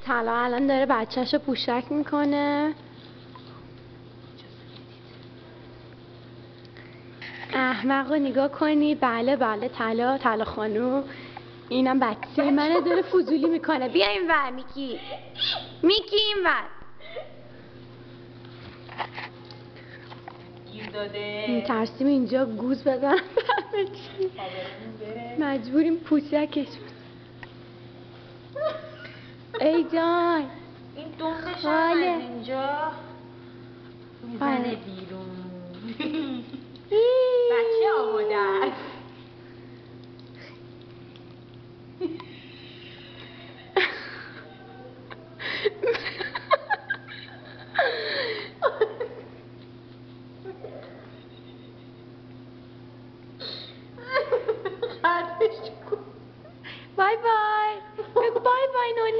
طلا الان داره بچه‌شو پوشک میکنه. احمق رو نگاه کنی. بله بله طلا خانوم. اینم بچه منه داره فضولی میکنه. بیا این ور میکی این ور. گیر داده. میترسیم اینجا گوز بزنم. مجبوریم پوشکش. ای جان این دنبش از اینجا میزنه بیرون. بچه آماده است. بای بای. بگو بای بای نونی.